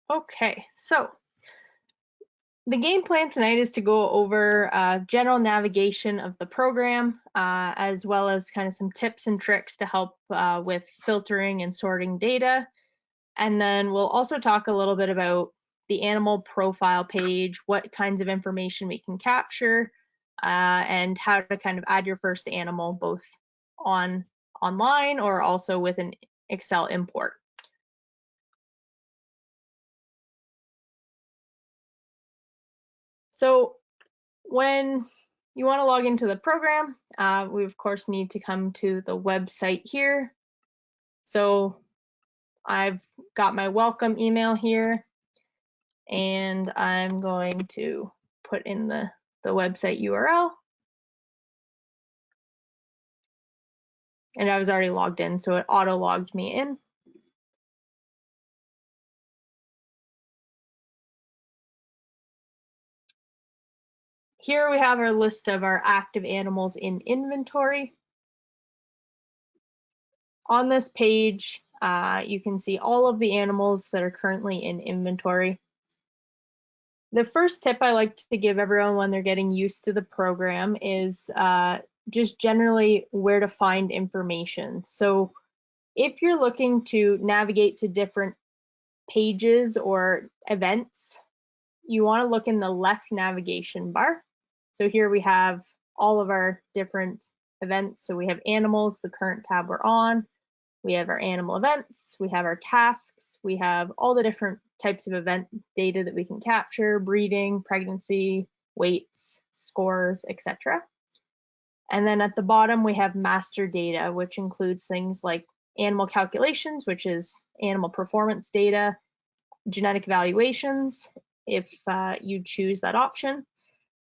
Okay, so the game plan tonight is to go over general navigation of the program, as well as kind of some tips and tricks to help with filtering and sorting data. And then we'll also talk a little bit about the animal profile page, what kinds of information we can capture, and how to kind of add your first animal both online or also with an Excel import. So when you want to log into the program, we of course need to come to the website here. So I've got my welcome email here, and I'm going to put in the website URL. And I was already logged in, so it auto logged me in. Here we have our list of our active animals in inventory. On this page, you can see all of the animals that are currently in inventory. The first tip I like to give everyone when they're getting used to the program is just generally where to find information. So if you're looking to navigate to different pages or events, you want to look in the left navigation bar. So here we have all of our different events. So we have animals, the current tab we're on. We have our animal events, we have our tasks, we have all the different types of event data that we can capture, breeding, pregnancy, weights, scores, etc. And then at the bottom we have master data, which includes things like animal calculations, which is animal performance data, genetic evaluations, if you choose that option,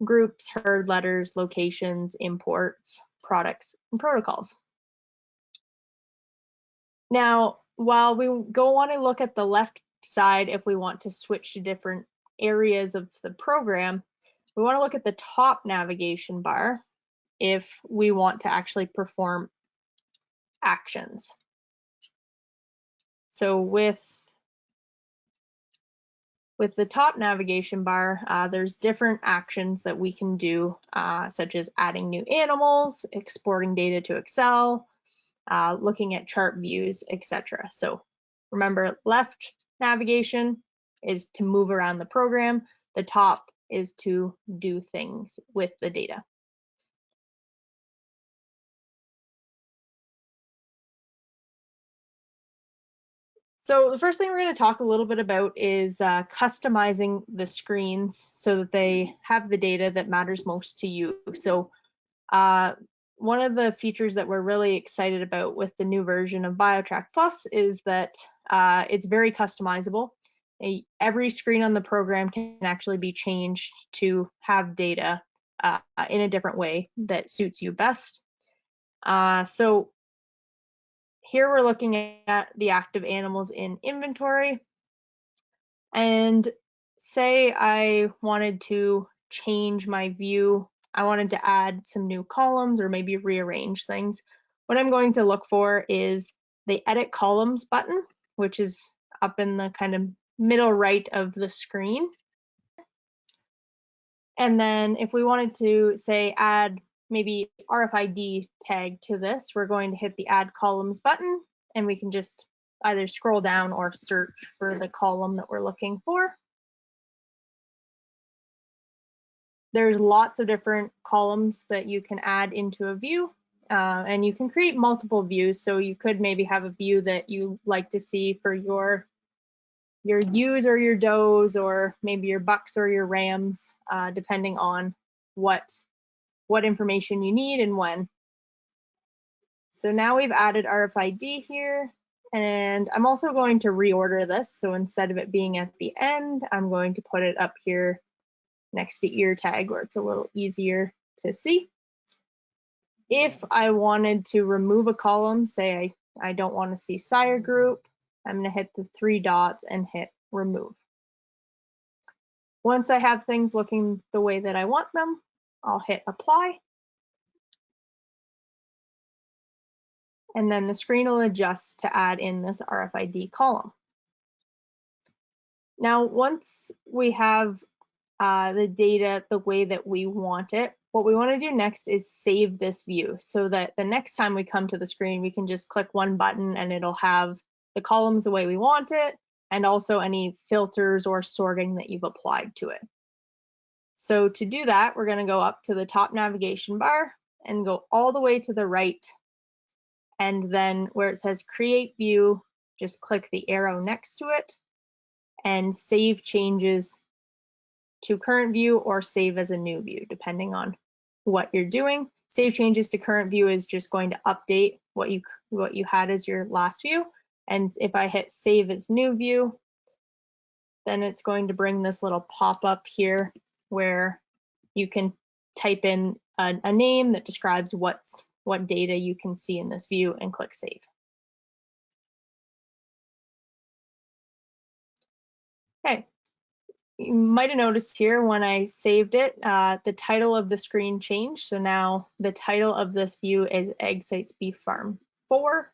groups, herd letters, locations, imports, products, and protocols. Now, while we want to look at the left side if we want to switch to different areas of the program, we want to look at the top navigation bar if we want to actually perform actions. So with the top navigation bar, there's different actions that we can do, such as adding new animals, exporting data to Excel, looking at chart views, etc. So remember, left navigation is to move around the program. The top is to do things with the data. So the first thing we're going to talk a little bit about is customizing the screens so that they have the data that matters most to you. So one of the features that we're really excited about with the new version of bioTrack Plus is that it's very customizable. Every screen on the program can actually be changed to have data in a different way that suits you best. So here we're looking at the active animals in inventory. And say I wanted to change my view, I wanted to add some new columns or maybe rearrange things. What I'm going to look for is the Edit Columns button, which is up in the kind of middle right of the screen. And then if we wanted to, say, add maybe RFID tag to this, we're going to hit the Add Columns button, and we can just either scroll down or search for the column that we're looking for. There's lots of different columns that you can add into a view, and you can create multiple views. So you could maybe have a view that you like to see for your ewes or your does, or maybe your bucks or your rams, depending on what information you need and when. So now we've added RFID here, and I'm also going to reorder this. So instead of it being at the end, I'm going to put it up here next to ear tag where it's a little easier to see. If I wanted to remove a column, say I don't want to see sire group, I'm going to hit the 3 dots and hit remove. Once I have things looking the way that I want them, I'll hit apply. And then the screen will adjust to add in this RFID column. Now, once we have the data the way that we want it, what we want to do next is save this view so that the next time we come to the screen, we can just click one button and it'll have the columns the way we want it, and also any filters or sorting that you've applied to it. So to do that, we're going to go up to the top navigation bar and go all the way to the right. And then where it says create view, just click the arrow next to it and save changes to current view or save as a new view, depending on what you're doing. Save changes to current view is just going to update what you had as your last view. And if I hit save as new view, then it's going to bring this little pop-up here where you can type in a name that describes what data you can see in this view and click save. Okay, you might have noticed here when I saved it, the title of the screen changed. So now the title of this view is Egg Sites Beef Farm 4.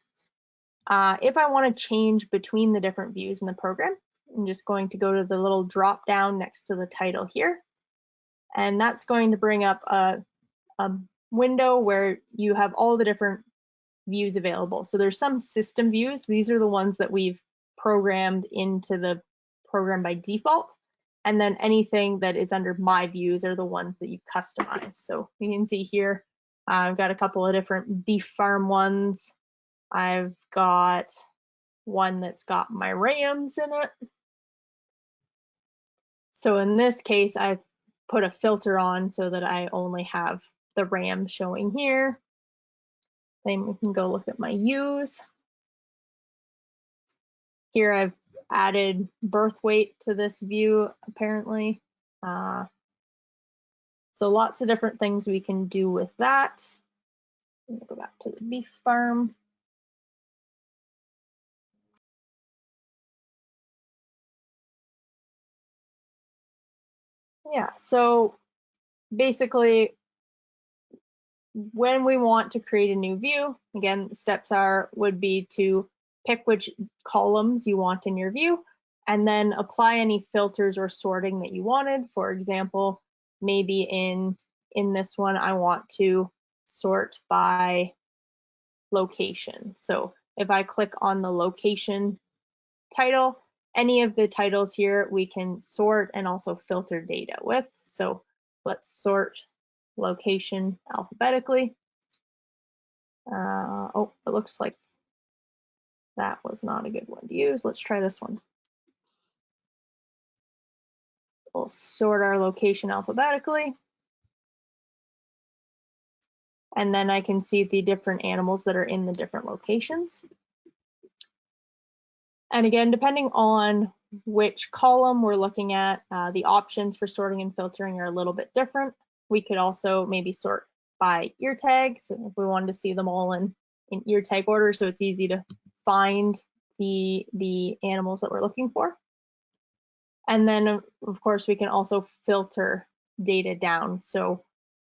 If I want to change between the different views in the program, I'm just going to go to the little drop down next to the title here. And that's going to bring up a window where you have all the different views available. So there's some system views. These are the ones that we've programmed into the program by default. And then anything that is under my views are the ones that you customize. So you can see here, I've got a couple of different beef farm ones. I've got one that's got my rams in it. So in this case, I've put a filter on so that I only have the ram showing here. Then we can go look at my ewes. Here I've added birth weight to this view, apparently. So lots of different things we can do with that. We'll go back to the beef farm. Yeah, so basically, when we want to create a new view, again, the steps would be to pick which columns you want in your view, and then apply any filters or sorting that you wanted. For example, maybe in this one, I want to sort by location. So if I click on the location title, any of the titles here we can sort and also filter data with. So let's sort location alphabetically. Oh, it looks like that was not a good one to use. Let's try this one. We'll sort our location alphabetically. And then I can see the different animals that are in the different locations. And again, depending on which column we're looking at, the options for sorting and filtering are a little bit different. We could also maybe sort by ear tag. So if we wanted to see them all in ear tag order, so it's easy to find the animals that we're looking for. And then of course we can also filter data down. So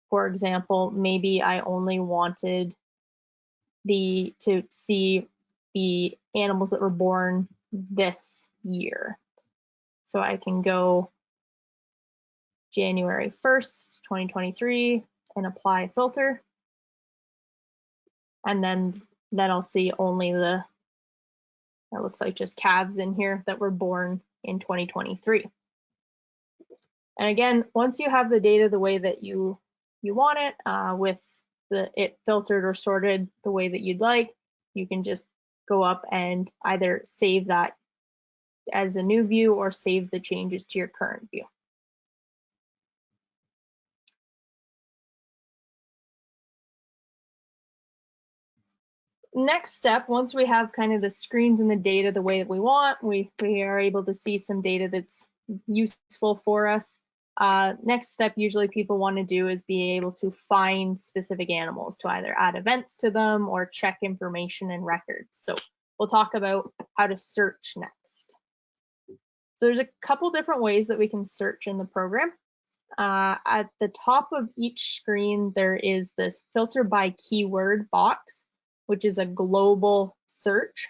for example, maybe I only wanted to see the animals that were born this year. So I can go January 1st, 2023 and apply a filter. And then I'll see only it looks like just calves in here that were born in 2023. And again, once you have the data the way that you want it, with it filtered or sorted the way that you'd like, you can just go up and either save that as a new view or save the changes to your current view. Next step, once we have kind of the screens and the data the way that we want, we are able to see some data that's useful for us. Next step usually people want to do is be able to find specific animals to either add events to them or check information and records. So we'll talk about how to search next. So there's a couple different ways that we can search in the program. At the top of each screen, there is this filter by keyword box, which is a global search.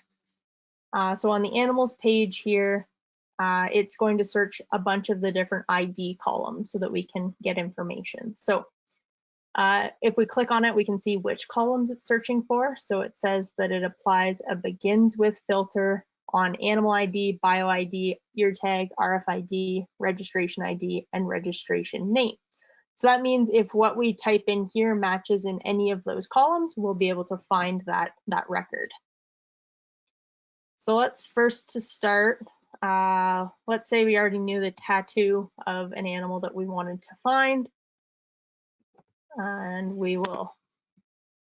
So on the animals page here, it's going to search a bunch of the different ID columns so that we can get information. So if we click on it, we can see which columns it's searching for. So it says that it applies a begins with filter on animal ID, bio ID, ear tag, RFID, registration ID, and registration name. So that means if what we type in here matches in any of those columns, we'll be able to find that record. So let's first to start, let's say we already knew the tattoo of an animal that we wanted to find, and we will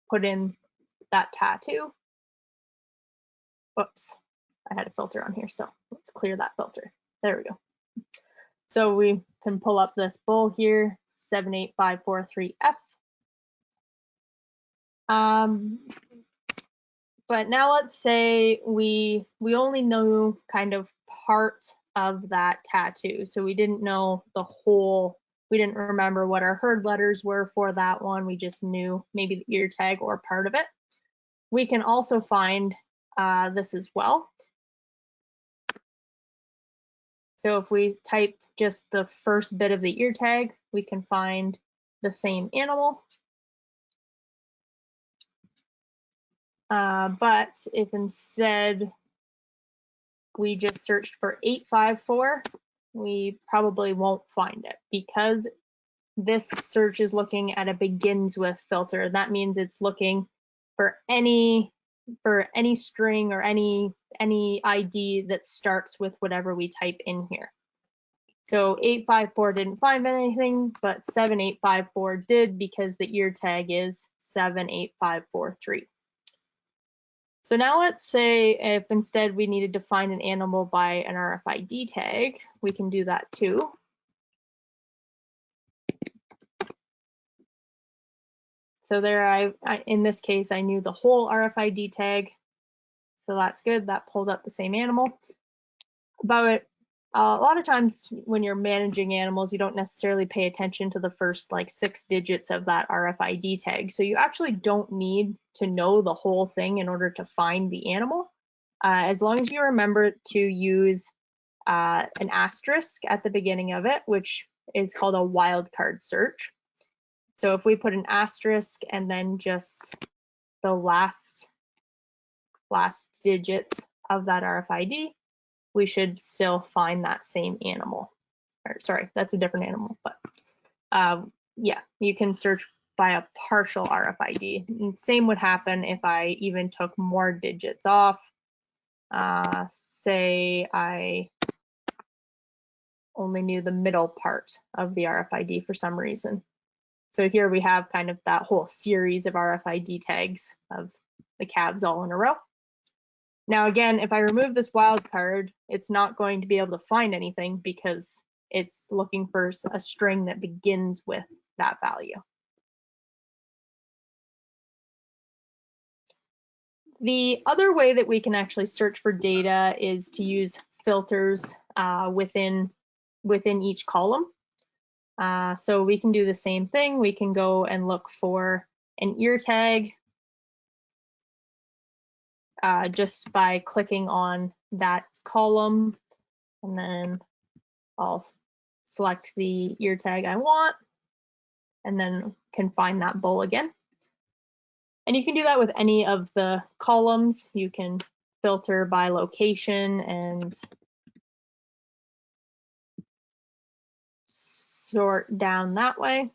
put in that tattoo. Whoops, I had a filter on here still. Let's clear that filter. There we go. So we can pull up this bull here, 78543F. But now let's say we only know kind of part of that tattoo. So we didn't know the whole, we didn't remember what our herd letters were for that one. We just knew maybe the ear tag or part of it. We can also find this as well. So if we type just the first bit of the ear tag, we can find the same animal. But if instead we just searched for 854, we probably won't find it because this search is looking at a begins with filter. That means it's looking for any string or any ID that starts with whatever we type in here. So 854 didn't find anything, but 7854 did because the ear tag is 78543. So now let's say if instead we needed to find an animal by an RFID tag, we can do that too. So there in this case, I knew the whole RFID tag. So that's good, that pulled up the same animal. But a lot of times when you're managing animals, you don't necessarily pay attention to the first like 6 digits of that RFID tag. So you actually don't need to know the whole thing in order to find the animal. As long as you remember to use an asterisk at the beginning of it, which is called a wildcard search. So if we put an asterisk and then just the last digits of that RFID, we should still find that same animal. Or sorry, that's a different animal, but yeah, you can search by a partial RFID. And same would happen if I even took more digits off. Say I only knew the middle part of the RFID for some reason. So here we have kind of that whole series of RFID tags of the calves all in a row. Now again, if I remove this wildcard, it's not going to be able to find anything because it's looking for a string that begins with that value. The other way that we can actually search for data is to use filters within each column. So we can do the same thing. We can go and look for an ear tag just by clicking on that column, and then I'll select the ear tag I want and then can find that bull again. And you can do that with any of the columns. You can filter by location and sort down that way.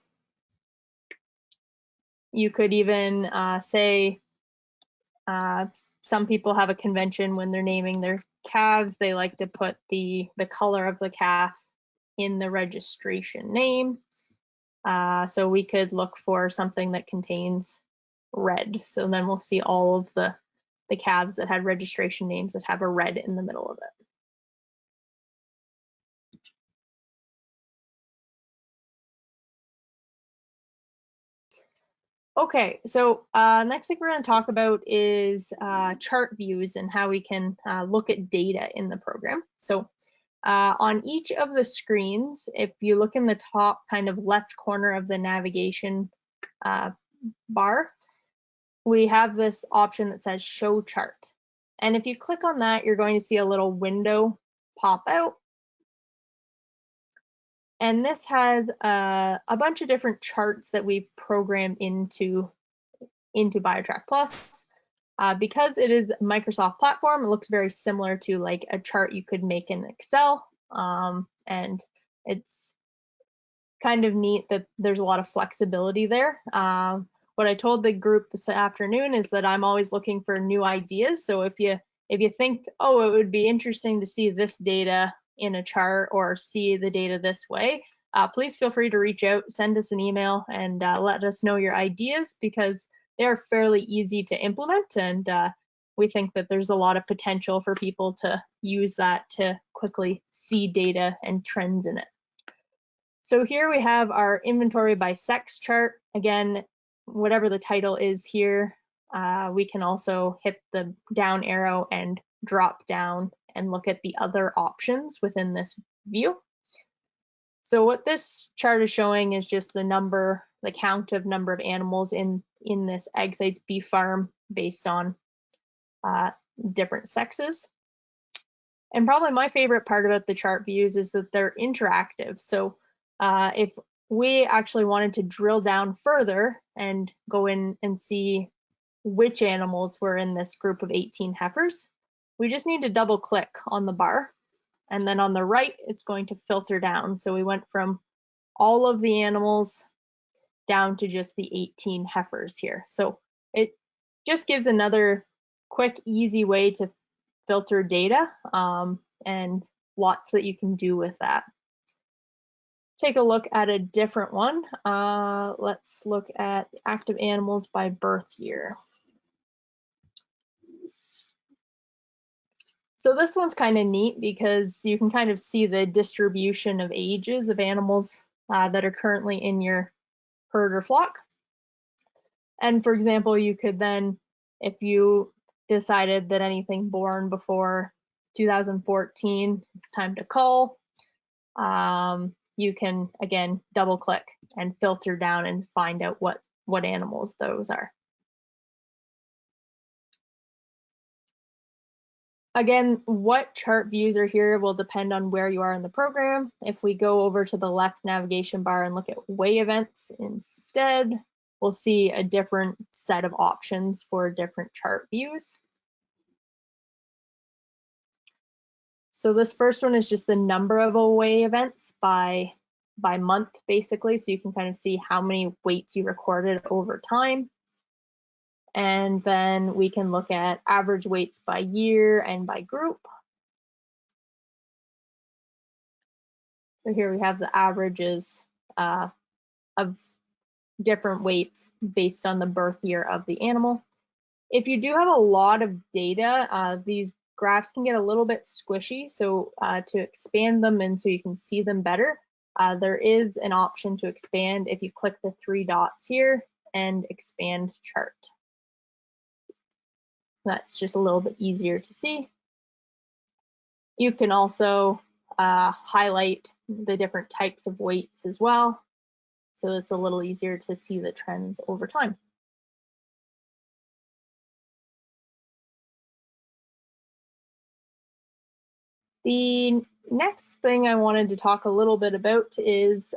You could even say some people have a convention when they're naming their calves. They like to put the color of the calf in the registration name. So we could look for something that contains red. So then we'll see all of the calves that had registration names that have a red in the middle of it. Okay, so next thing we're going to talk about is chart views and how we can look at data in the program. So on each of the screens, if you look in the top kind of left corner of the navigation bar, we have this option that says show chart. And if you click on that, you're going to see a little window pop out. And this has a bunch of different charts that we've programmed into bioTrack Plus. Because it is a Microsoft platform, it looks very similar to like a chart you could make in Excel. And it's kind of neat that there's a lot of flexibility there. What I told the group this afternoon is that I'm always looking for new ideas. So if you think, oh, it would be interesting to see this data in a chart or see the data this way, please feel free to reach out, send us an email, and let us know your ideas, because they're fairly easy to implement, and we think that there's a lot of potential for people to use that to quickly see data and trends in it. So here we have our inventory by sex chart. Again, whatever the title is here, we can also hit the down arrow and drop down and look at the other options within this view. So what this chart is showing is just the count of number of animals in this Egg Sites beef farm based on different sexes. And probably my favorite part about the chart views is that they're interactive. So if we actually wanted to drill down further and go in and see which animals were in this group of 18 heifers, we just need to double click on the bar, and then on the right it's going to filter down. So we went from all of the animals down to just the 18 heifers here. So it just gives another quick, easy way to filter data, and lots that you can do with that. Take a look at a different one. Let's look at active animals by birth year. So this one's kind of neat because you can kind of see the distribution of ages of animals that are currently in your herd or flock. And for example, you could then, if you decided that anything born before 2014, it's time to cull, you can again double click and filter down and find out what animals those are. Again, what chart views are here will depend on where you are in the program. If we go over to the left navigation bar and look at weigh events instead, we'll see a different set of options for different chart views. So this first one is just the number of weigh events by month, basically, so you can kind of see how many weights you recorded over time. And then we can look at average weights by year and by group. So here we have the averages of different weights based on the birth year of the animal. If you do have a lot of data, these graphs can get a little bit squishy, so to expand them and so you can see them better, there is an option to expand if you click the 3 dots here and expand chart. That's just a little bit easier to see. You can also highlight the different types of weights as well, so it's a little easier to see the trends over time. The next thing I wanted to talk a little bit about is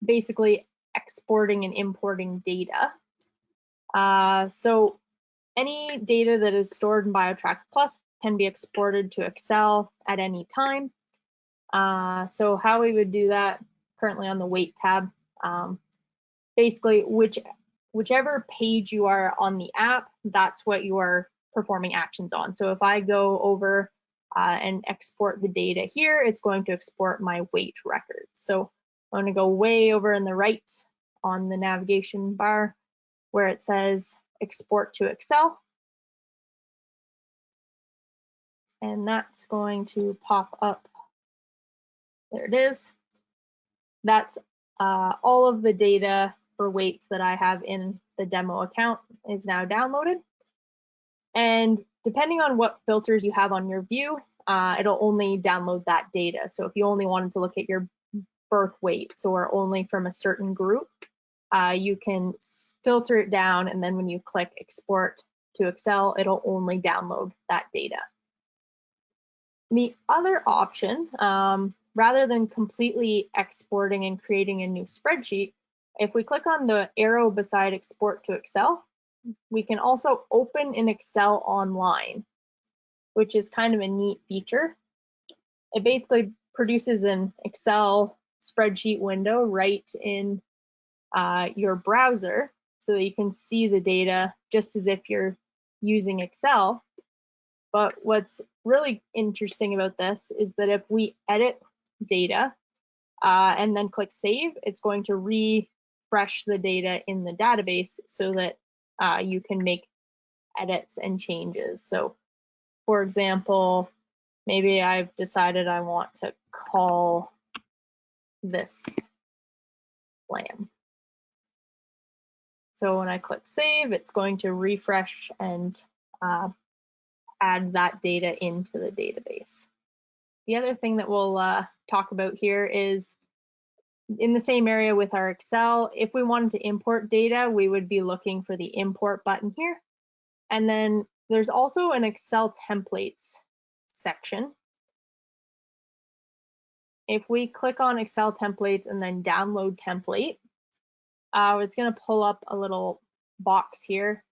basically exporting and importing data. So any data that is stored in bioTrack Plus can be exported to Excel at any time. So how we would do that, currently on the weight tab, basically whichever page you are on the app, that's what you are performing actions on. So if I go over and export the data here, it's going to export my weight records. So I'm going to go way over in the right on the navigation bar where it says export to Excel. And that's going to pop up. There it is. That's all of the data for weights that I have in the demo account is now downloaded. And depending on what filters you have on your view, it'll only download that data. So if you only wanted to look at your birth weights or only from a certain group, you can filter it down, and then when you click export to Excel, it'll only download that data. The other option rather than completely exporting and creating a new spreadsheet, if we click on the arrow beside export to Excel, we can also open in Excel online, which is kind of a neat feature. It basically produces an Excel spreadsheet window right in your browser so that you can see the data just as if you're using Excel. But what's really interesting about this is that if we edit data and then click save, it's going to refresh the data in the database so that you can make edits and changes. So for example, maybe I've decided I want to call this lamb. So when I click save, it's going to refresh and add that data into the database. The other thing that we'll talk about here is in the same area with our Excel, if we wanted to import data, we would be looking for the import button here. And then there's also an Excel templates section. If we click on Excel templates and then download template, it's going to pull up a little box here.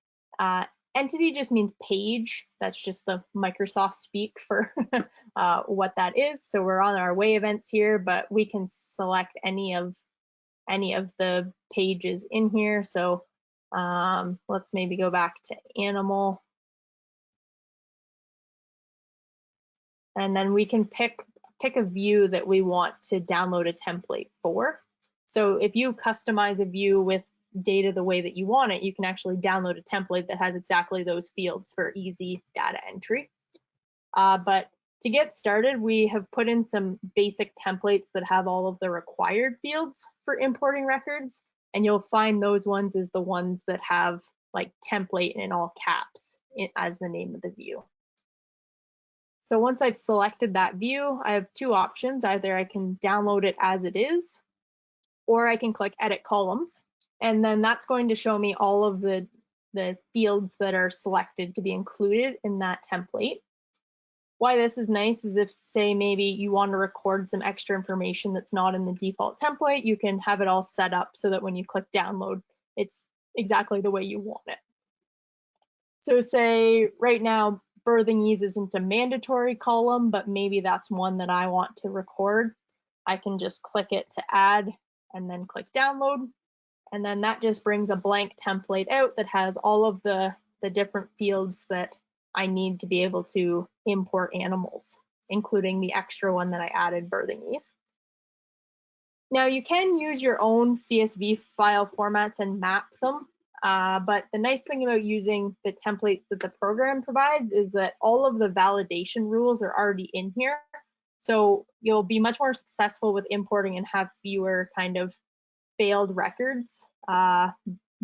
Entity just means page. That's just the Microsoft speak for what that is. So we're on our way events here, but we can select any of the pages in here. So let's maybe go back to animal. And then we can pick a view that we want to download a template for. So if you customize a view with data the way that you want it, you can actually download a template that has exactly those fields for easy data entry. But to get started, we have put in some basic templates that have all of the required fields for importing records, and you'll find those ones as the ones that have like template in all caps as the name of the view. So once I've selected that view, I have two options. Either I can download it as it is, or I can click Edit Columns, and then that's going to show me all of the fields that are selected to be included in that template. Why this is nice is if, say, maybe you want to record some extra information that's not in the default template, you can have it all set up so that when you click download, it's exactly the way you want it. So say right now, birthing isn't a mandatory column, but maybe that's one that I want to record. I can just click it to add and then click download. And then that just brings a blank template out that has all of the different fields that I need to be able to import animals, including the extra one that I added, birthing ease. Now you can use your own CSV file formats and map them, but the nice thing about using the templates that the program provides is that all of the validation rules are already in here. So you'll be much more successful with importing and have fewer kind of failed records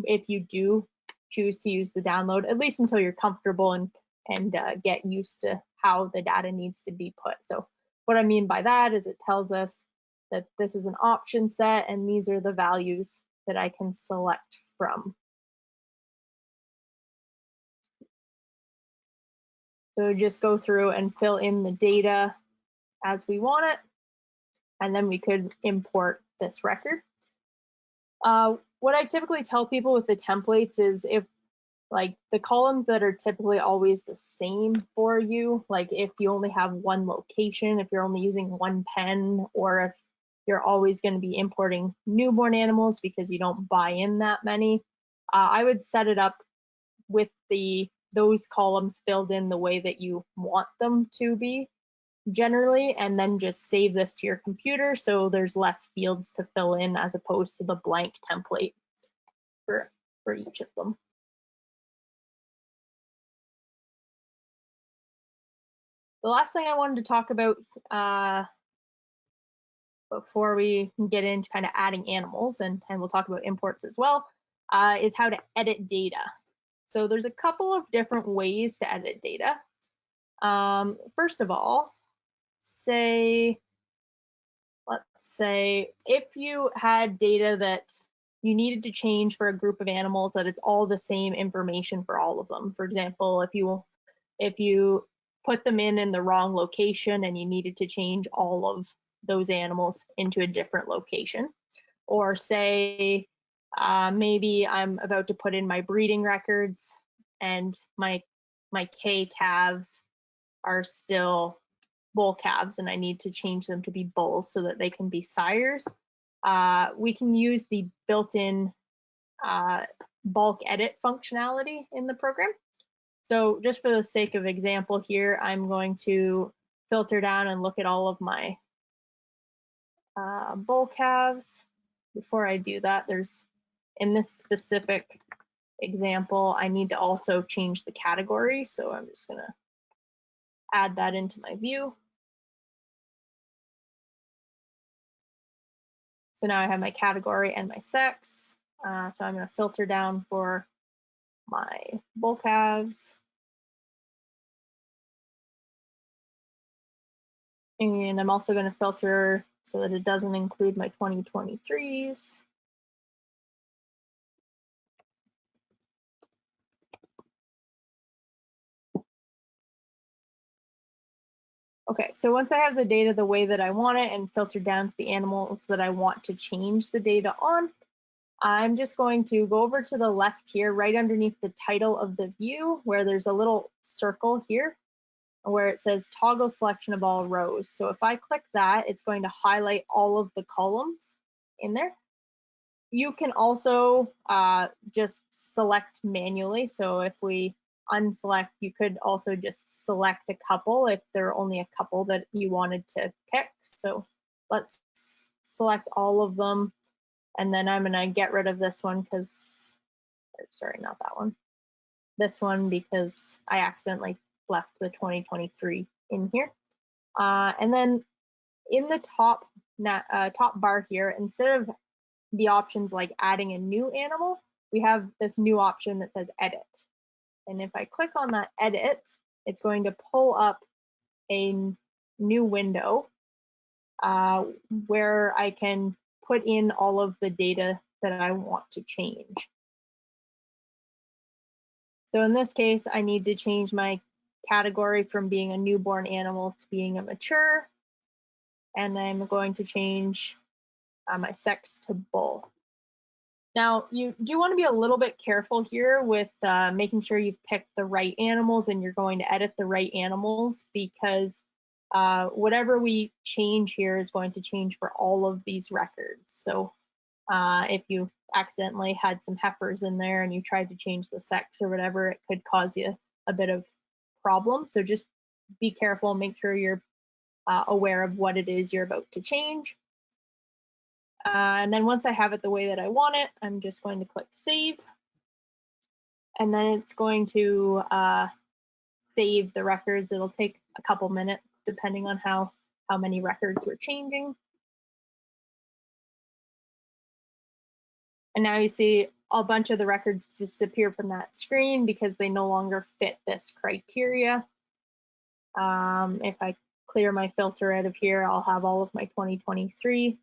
if you do choose to use the download, at least until you're comfortable and get used to how the data needs to be put. So what I mean by that is it tells us that this is an option set and these are the values that I can select from. So just go through and fill in the data as we want it, and then we could import this record. What I typically tell people with the templates is if like the columns that are typically always the same for you, like if you only have one location, if you're only using one pen, or if you're always going to be importing newborn animals because you don't buy in that many, I would set it up with those columns filled in the way that you want them to be generally, and then just save this to your computer so there's less fields to fill in as opposed to the blank template for each of them. The last thing I wanted to talk about before we get into kind of adding animals, and we'll talk about imports as well, is how to edit data. So there's a couple of different ways to edit data. First of all, let's say if you had data that you needed to change for a group of animals, that it's all the same information for all of them. For example, if you put them in the wrong location and you needed to change all of those animals into a different location. Or say maybe I'm about to put in my breeding records and my K calves are still bull calves and I need to change them to be bulls so that they can be sires. We can use the built-in bulk edit functionality in the program. So just for the sake of example here, I'm going to filter down and look at all of my bull calves. Before I do that, in this specific example, I need to also change the category. So I'm just gonna add that into my view. So now I have my category and my sex. So I'm gonna filter down for my bull calves. And I'm also gonna filter so that it doesn't include my 2023s. Okay, so once I have the data the way that I want it and filtered down to the animals that I want to change the data on, I'm just going to go over to the left here, right underneath the title of the view, where there's a little circle here where it says toggle selection of all rows. So if I click that, it's going to highlight all of the columns in there. You can also just select manually. So if we unselect, you could also just select a couple if there are only a couple that you wanted to pick. So let's select all of them. And then I'm gonna get rid of this one because, sorry, not that one. This one because I accidentally left the 2023 in here. And then in the top bar here, instead of the options like adding a new animal, we have this new option that says edit. And if I click on that edit, it's going to pull up a new window where I can put in all of the data that I want to change. So in this case, I need to change my category from being a newborn animal to being a mature. And I'm going to change my sex to bull. Now, you do want to be a little bit careful here with making sure you've picked the right animals and you're going to edit the right animals, because whatever we change here is going to change for all of these records. So if you accidentally had some heifers in there and you tried to change the sex or whatever, it could cause you a bit of problem. So just be careful, make sure you're aware of what it is you're about to change. And then once I have it the way that I want it, I'm just going to click save. And then it's going to save the records. It'll take a couple minutes depending on how many records we're changing. And now you see a bunch of the records disappear from that screen because they no longer fit this criteria. If I clear my filter out of here, I'll have all of my 2023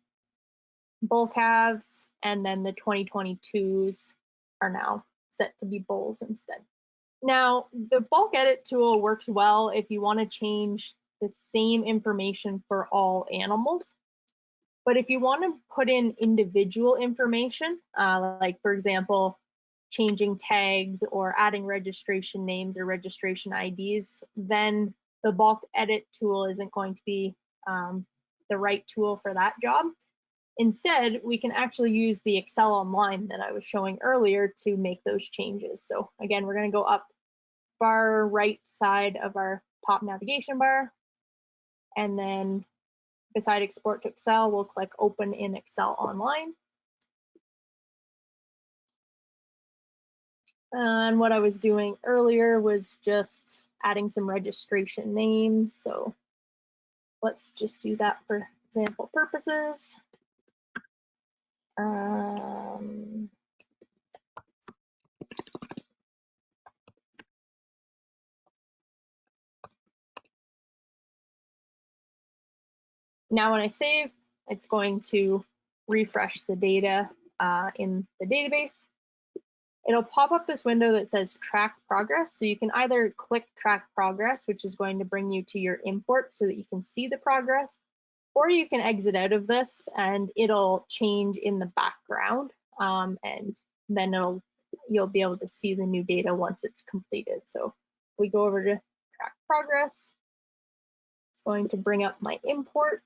bull calves, and then the 2022s are now set to be bulls instead. Now, the bulk edit tool works well if you want to change the same information for all animals. But if you want to put in individual information, like for example, changing tags or adding registration names or registration IDs, then the bulk edit tool isn't going to be the right tool for that job. Instead, we can actually use the Excel Online that I was showing earlier to make those changes. So again, we're going to go up far right side of our top navigation bar, and then beside Export to Excel, we'll click Open in Excel Online. And what I was doing earlier was just adding some registration names. So let's just do that for example purposes. Now when I save, it's going to refresh the data in the database. It'll pop up this window that says track progress. So you can either click track progress, which is going to bring you to your import so that you can see the progress, Or you can exit out of this and it'll change in the background, and then you'll be able to see the new data once it's completed. So we go over to track progress. It's going to bring up my import.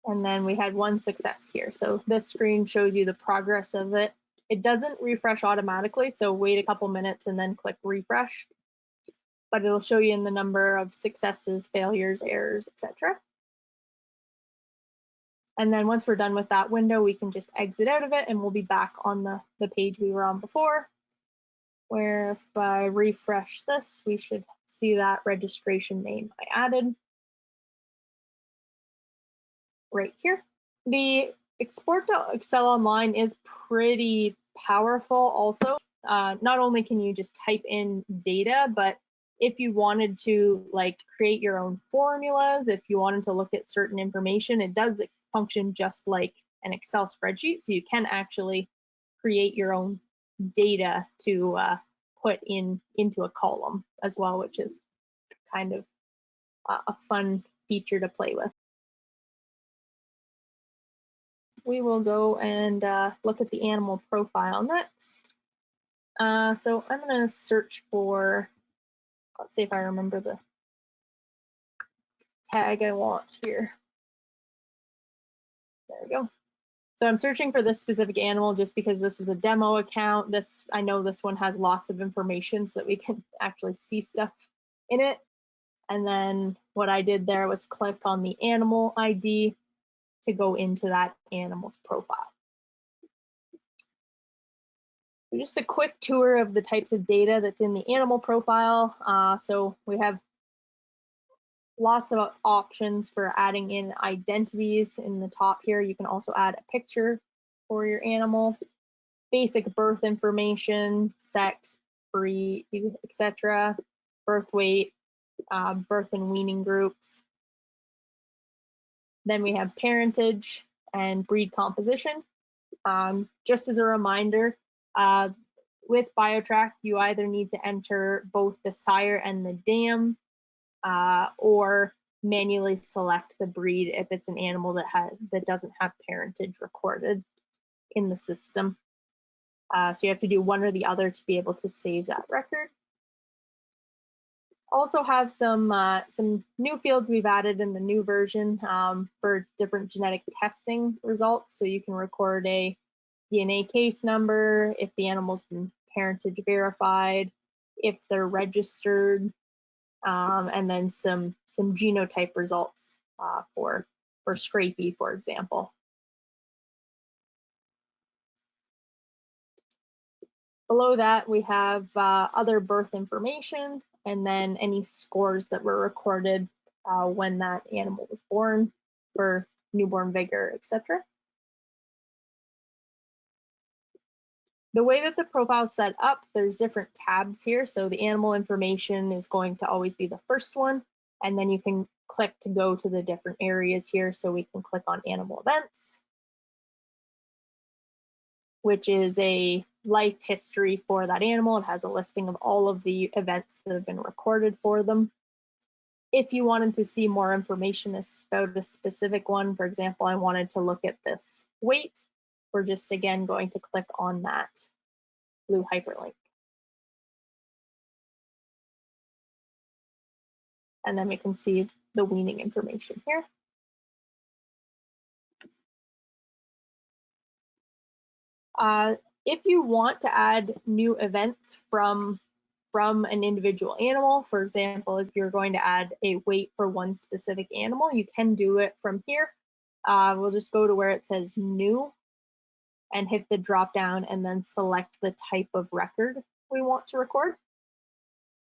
And then we had one success here. So this screen shows you the progress of it. It doesn't refresh automatically, so wait a couple minutes and then click refresh. But it'll show you in the number of successes, failures, errors, etc. And then once we're done with that window, we can just exit out of it and we'll be back on the page we were on before, where if I refresh this, we should see that registration name I added right here. The export to Excel Online is pretty powerful also. Not only can you just type in data, but if you wanted to like create your own formulas, if you wanted to look at certain information, it does function just like an Excel spreadsheet. So you can actually create your own data to put into a column as well, which is kind of a fun feature to play with. We will go and look at the animal profile next. So I'm going to search for, let's see if I remember the tag I want here. There we go. So I'm searching for this specific animal just because this is a demo account. I know this one has lots of information so that we can actually see stuff in it. And then what I did there was click on the animal ID to go into that animal's profile. So just a quick tour of the types of data that's in the animal profile. So we have lots of options for adding in identities. In the top here, you can also add a picture for your animal, basic birth information, sex, breed, etc., birth weight, birth and weaning groups. Then we have parentage and breed composition. Just as a reminder, with bioTrack, you either need to enter both the sire and the dam, or manually select the breed if it's an animal that doesn't have parentage recorded in the system. So you have to do one or the other to be able to save that record. Also have some new fields we've added in the new version for different genetic testing results. So you can record a DNA case number, if the animal's been parentage verified, if they're registered, and then some genotype results for Scrapie, for example. Below that, we have other birth information, and then any scores that were recorded when that animal was born for newborn vigor, etc. The way that the profile is set up, there's different tabs here. So the animal information is going to always be the first one, and then you can click to go to the different areas here. So we can click on animal events, which is a life history for that animal. It has a listing of all of the events that have been recorded for them. If you wanted to see more information about a specific one, for example, I wanted to look at this weight, we're just again going to click on that blue hyperlink. And then we can see the weaning information here. If you want to add new events from an individual animal, for example, if you're going to add a weight for one specific animal, you can do it from here. We'll just go to where it says new and hit the drop down and then select the type of record we want to record.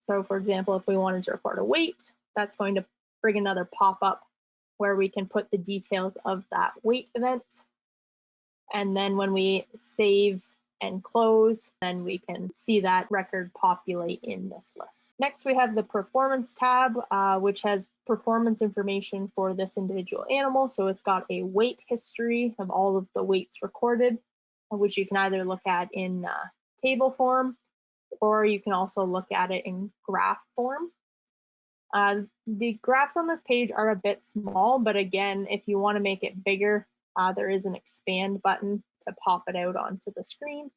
So for example, if we wanted to record a weight, that's going to bring another pop-up where we can put the details of that weight event. And then when we save and close, then we can see that record populate in this list. Next, we have the performance tab, which has performance information for this individual animal. So it's got a weight history of all of the weights recorded, which you can either look at in table form, or you can also look at it in graph form. The graphs on this page are a bit small, but again, if you want to make it bigger, there is an expand button to pop it out onto the screen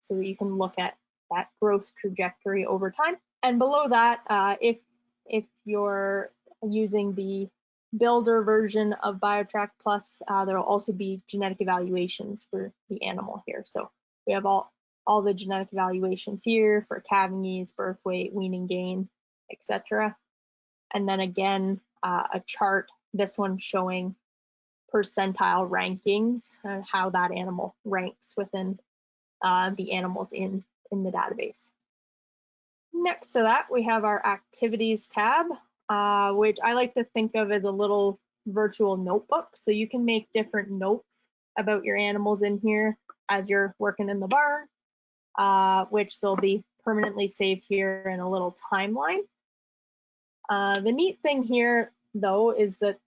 so that you can look at that growth trajectory over time. And below that, if you're using the builder version of bioTrack Plus, there will also be genetic evaluations for the animal here. So we have all the genetic evaluations here for calving ease, birth weight, weaning gain, etc. And then again, a chart, this one showing percentile rankings and how that animal ranks within the animals in the database. Next to that, we have our activities tab, which I like to think of as a little virtual notebook. So you can make different notes about your animals in here as you're working in the barn, which they'll be permanently saved here in a little timeline. The neat thing here, though, is that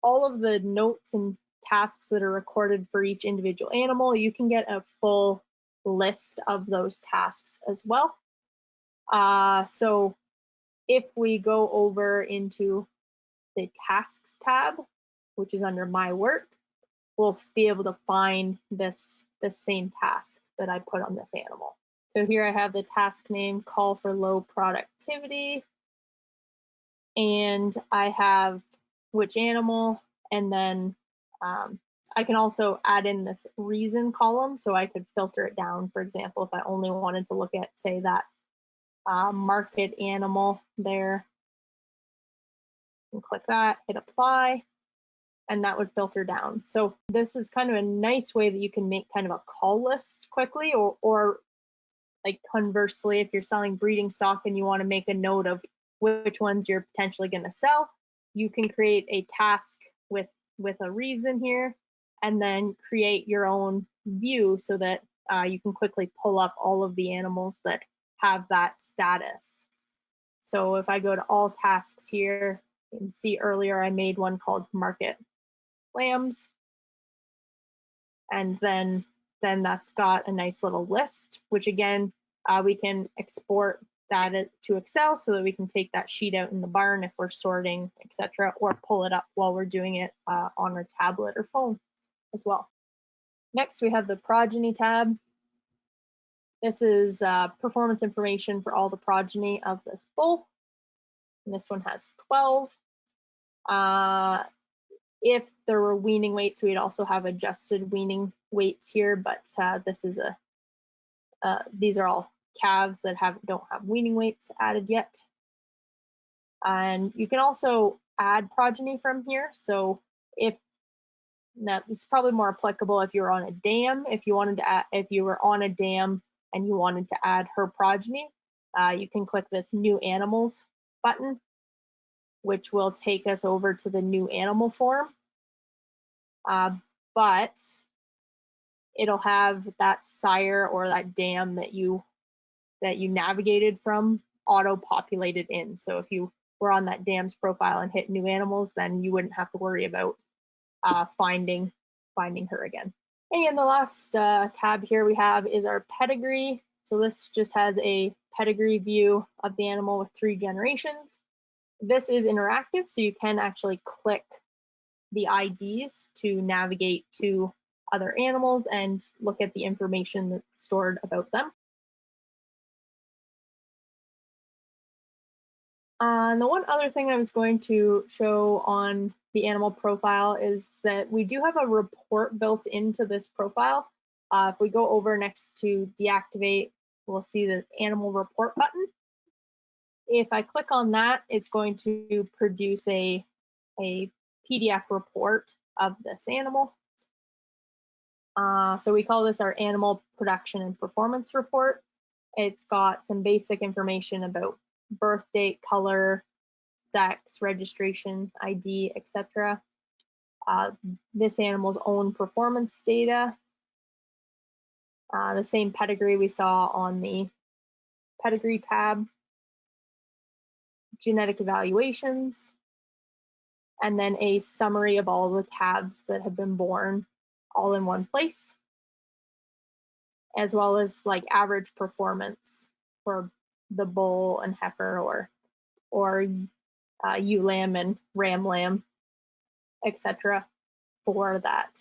all of the notes and tasks that are recorded for each individual animal, you can get a full list of those tasks as well. So if we go over into the tasks tab, which is under my work, we'll be able to find this same task that I put on this animal. So here I have the task name, call for low productivity, and I have which animal, and then I can also add in this reason column, so I could filter it down. For example, if I only wanted to look at, say, that market animal there, and click that, hit apply, and that would filter down. So this is kind of a nice way that you can make kind of a call list quickly, or like conversely, if you're selling breeding stock and you want to make a note of which ones you're potentially going to sell, you can create a task with a reason here, and then create your own view so that you can quickly pull up all of the animals that have that status. So if I go to all tasks here, you can see earlier I made one called market lambs, and then that's got a nice little list, which again, we can export that to Excel so that we can take that sheet out in the barn if we're sorting, etc., or pull it up while we're doing it on our tablet or phone as well. Next, we have the progeny tab. This is performance information for all the progeny of this bull. And this one has 12. If there were weaning weights, we'd also have adjusted weaning weights here, but this is these are all calves that don't have weaning weights added yet. And you can also add progeny from here. So now this is probably more applicable if you're on a dam. If you were on a dam and you wanted to add her progeny, you can click this new animals button, which will take us over to the new animal form. But it'll have that sire or that dam that you navigated from auto-populated in. So if you were on that dam's profile and hit new animals, then you wouldn't have to worry about finding her again. And the last tab here we have is our pedigree. So this just has a pedigree view of the animal with 3 generations. This is interactive, so you can actually click the IDs to navigate to other animals and look at the information that's stored about them. And the one other thing I was going to show on the animal profile is that we do have a report built into this profile. If we go over next to deactivate, we'll see the animal report button. If I click on that, it's going to produce a PDF report of this animal. So we call this our animal production and performance report. It's got some basic information about birth date, color, sex, registration, ID, etc. This animal's own performance data. The same pedigree we saw on the pedigree tab. Genetic evaluations, and then a summary of all the calves that have been born all in one place, as well as like average performance for the bull and heifer, or ewe lamb and ram lamb, etc. for that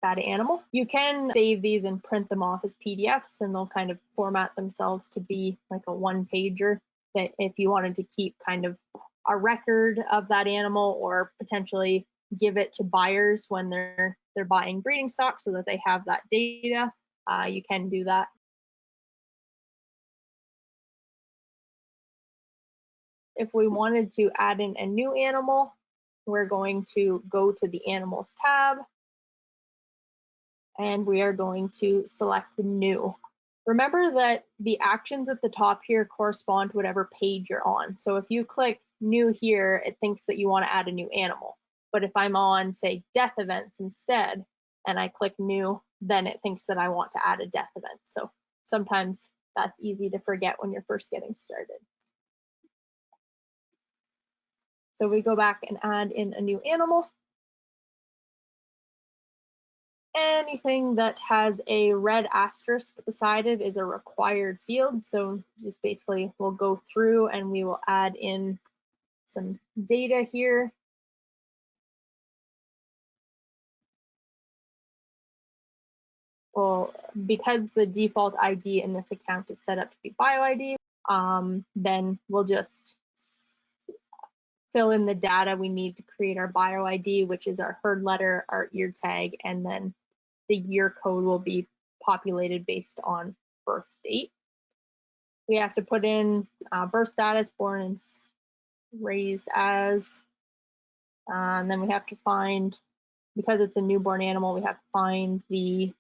animal. You can save these and print them off as PDFs, and they'll kind of format themselves to be like a one-pager, that if you wanted to keep kind of a record of that animal, or potentially give it to buyers when they're buying breeding stock so that they have that data, you can do that. If we wanted to add in a new animal, we're going to go to the Animals tab, and we are going to select new. Remember that the actions at the top here correspond to whatever page you're on. So if you click new here, it thinks that you want to add a new animal. But if I'm on, say, death events instead, and I click new, then it thinks that I want to add a death event. So sometimes that's easy to forget when you're first getting started. So we go back and add in a new animal. Anything that has a red asterisk beside it is a required field. So just basically we'll go through and we will add in some data here. Well, because the default ID in this account is set up to be bioID, then we'll just fill in the data we need to create our bioID, which is our herd letter, our ear tag, and then the year code will be populated based on birth date. We have to put in birth status, born and raised as, and then we have to find, because it's a newborn animal, we have to find the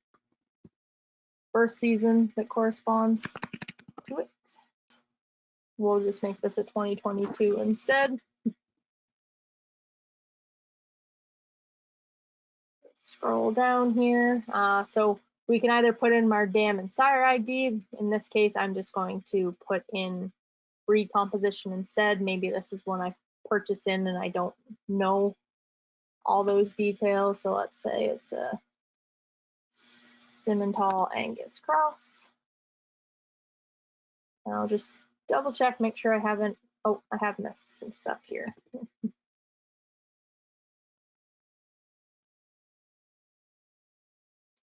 birth season that corresponds to it. We'll just make this a 2022 instead. Scroll down here. So we can either put in our dam and sire ID. In this case, I'm just going to put in breed composition instead. Maybe this is one I purchased in and I don't know all those details. So let's say it's a Simmental Angus cross. And I'll just double check, make sure I haven't, oh, I have missed some stuff here.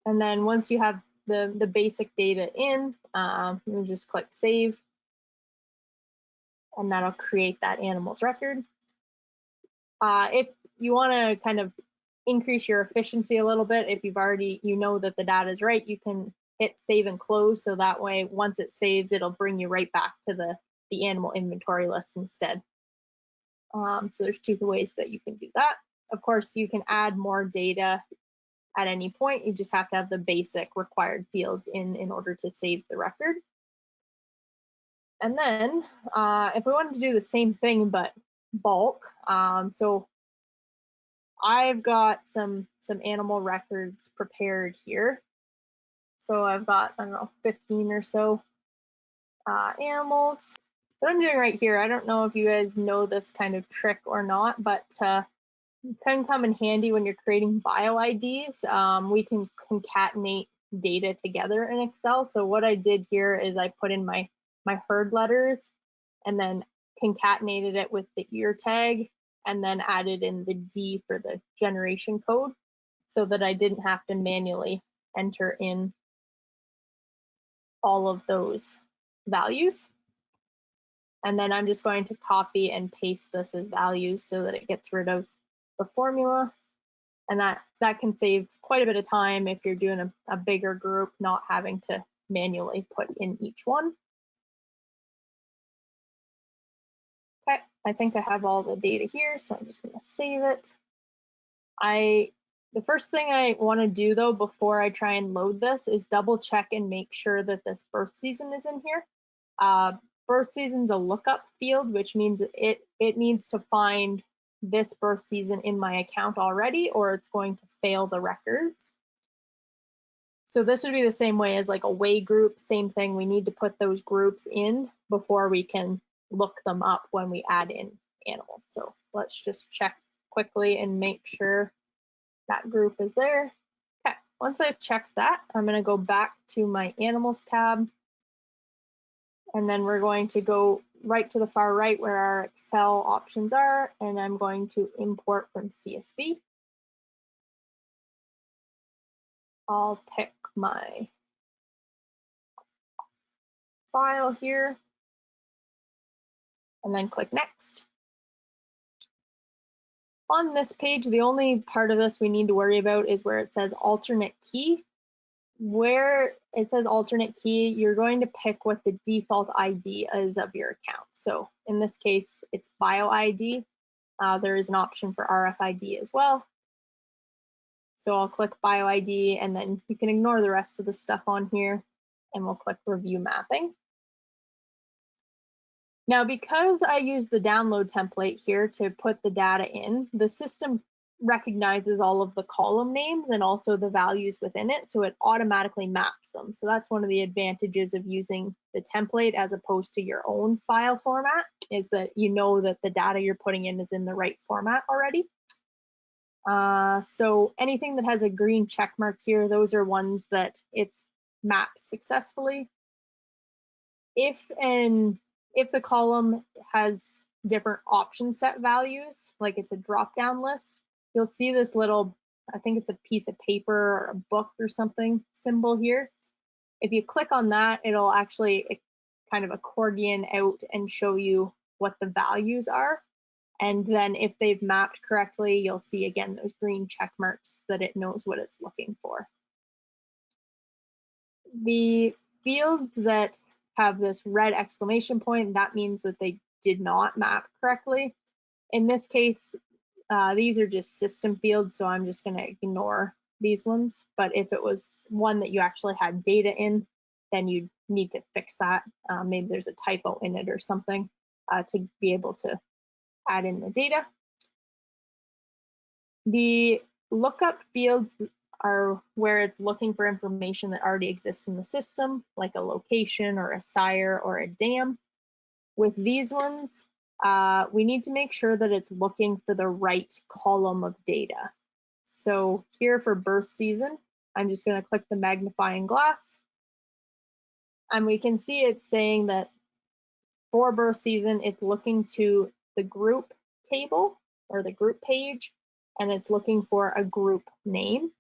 And then once you have the basic data in, you just click save, and that'll create that animal's record. If you want to kind of increase your efficiency a little bit, if you've already, you know that the data is right, you can hit save and close, so that way once it saves, it'll bring you right back to the animal inventory list instead. So there's two ways that you can do that. Of course, you can add more data at any point. You just have to have the basic required fields in order to save the record. And then if we wanted to do the same thing but bulk, so I've got some animal records prepared here. So I've got, I don't know, 15 or so animals. What I'm doing right here, I don't know if you guys know this kind of trick or not, but can come in handy when you're creating bioIDs. We can concatenate data together in Excel. So what I did here is I put in my herd letters and then concatenated it with the ear tag and then added in the D for the generation code so that I didn't have to manually enter in all of those values. And then I'm just going to copy and paste this as values so that it gets rid of the formula, and that can save quite a bit of time if you're doing a bigger group, not having to manually put in each one. Okay, I think I have all the data here, so I'm just going to save it. The first thing I want to do though before I try and load this is double check and make sure that this birth season is in here. Birth season's a lookup field, which means it needs to find this birth season in my account already, or it's going to fail the records. So this would be the same way as like a weigh group, same thing. We need to put those groups in before we can look them up when we add in animals. So let's just check quickly and make sure that group is there. Okay, once I've checked that, I'm going to go back to my animals tab. And then we're going to go right to the far right where our Excel options are, and I'm going to import from CSV. I'll pick my file here and then click next. On this page, the only part of this we need to worry about is where it says alternate key. Where it says alternate key, you're going to pick what the default ID is of your account. So in this case, it's bioID. There is an option for RFID as well. So I'll click bioID, and then you can ignore the rest of the stuff on here, and we'll click review mapping. Now, because I use the download template here to put the data in, the system recognizes all of the column names and also the values within it, so it automatically maps them. So that's one of the advantages of using the template as opposed to your own file format, is that you know that the data you're putting in is in the right format already. So anything that has a green check mark here, those are ones that it's mapped successfully. If the column has different option set values, like it's a drop-down list, you'll see this little, I think it's a piece of paper or a book or something symbol here. If you click on that, it'll actually kind of accordion out and show you what the values are. And then if they've mapped correctly, you'll see again those green check marks that it knows what it's looking for. The fields that have this red exclamation point, that means that they did not map correctly. In this case, these are just system fields, so I'm just going to ignore these ones. But if it was one that you actually had data in, then you need to fix that. Maybe there's a typo in it or something to be able to add in the data. The lookup fields are where it's looking for information that already exists in the system, like a location or a sire or a dam. With these ones, we need to make sure that it's looking for the right column of data. So here for birth season, I'm just going to click the magnifying glass, and we can see it's saying that for birth season, it's looking to the group table or the group page, and it's looking for a group name.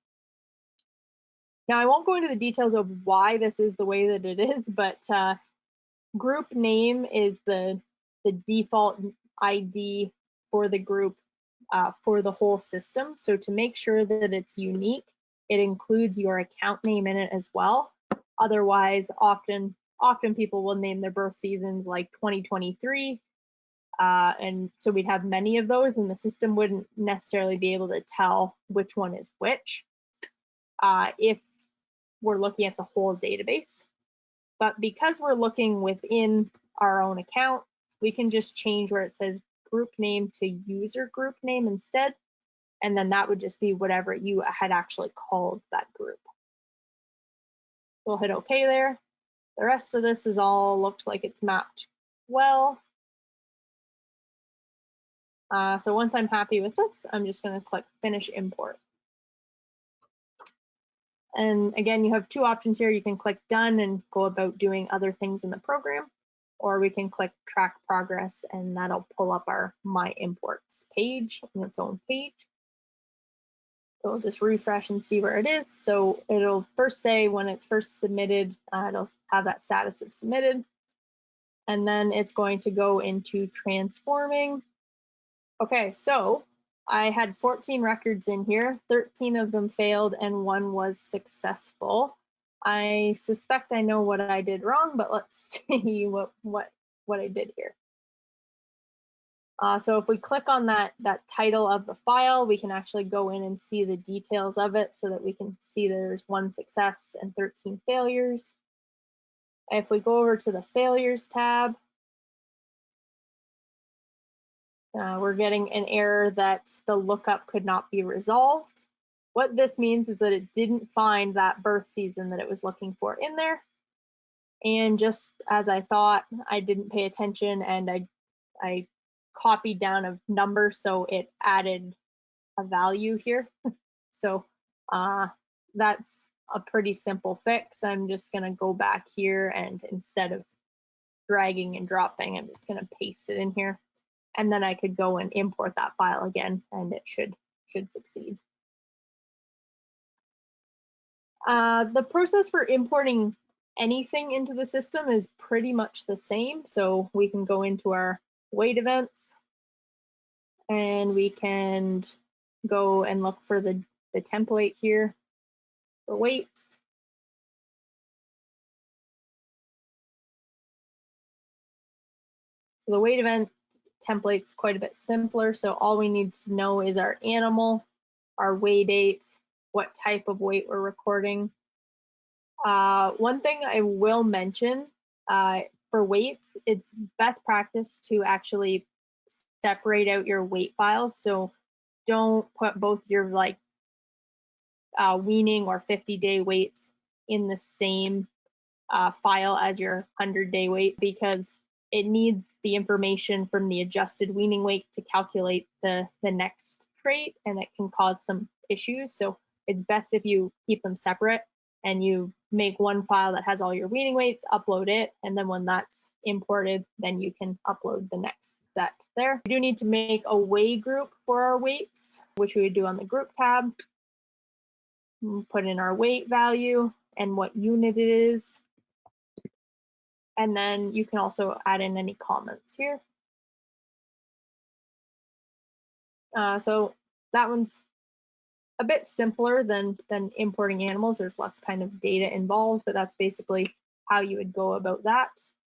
Now, I won't go into the details of why this is the way that it is, but group name is the default ID for the group for the whole system. So to make sure that it's unique, it includes your account name in it as well. Otherwise, often people will name their birth seasons like 2023, and so we'd have many of those, and the system wouldn't necessarily be able to tell which one is which if we're looking at the whole database. But because we're looking within our own account, we can just change where it says group name to user group name instead, and then that would just be whatever you had actually called that group. We'll hit OK there. The rest of this is all looks like it's mapped well. So once I'm happy with this, I'm just going to click Finish Import. And again, you have two options here. You can click Done and go about doing other things in the program, or we can click Track Progress, and that'll pull up our My Imports page in its own page. So we'll just refresh and see where it is. So it'll first say when it's first submitted, it'll have that status of submitted, and then it's going to go into transforming. Okay, so I had 14 records in here, 13 of them failed and one was successful. I suspect I know what I did wrong, but let's see what I did here. So if we click on that title of the file, we can actually go in and see the details of it so that we can see there's 1 success and 13 failures. If we go over to the failures tab, we're getting an error that the lookup could not be resolved. What this means is that it didn't find that birth season that it was looking for in there. And just as I thought, I didn't pay attention, and I copied down a number, so it added a value here. So that's a pretty simple fix. I'm just going to go back here, and instead of dragging and dropping. I'm just going to paste it in here, and then I could go and import that file again, and it should succeed. The process for importing anything into the system is pretty much the same. So we can go into our weight events, and we can go and look for the template here for weights. So the weight event template's quite a bit simpler. So all we need to know is our animal, our weigh dates, what type of weight we're recording. One thing I will mention, for weights, it's best practice to actually separate out your weight files. So don't put both your weaning or 50-day weights in the same file as your 100-day weight, because it needs the information from the adjusted weaning weight to calculate the next trait, and it can cause some issues. So it's best if you keep them separate and you make one file that has all your weaning weights, upload it, and then when that's imported, then you can upload the next set there. We do need to make a weigh group for our weights, which we would do on the group tab. Put in our weight value and what unit it is. And then you can also add in any comments here. So that one's a bit simpler than importing animals. There's less kind of data involved, but that's basically how you would go about that.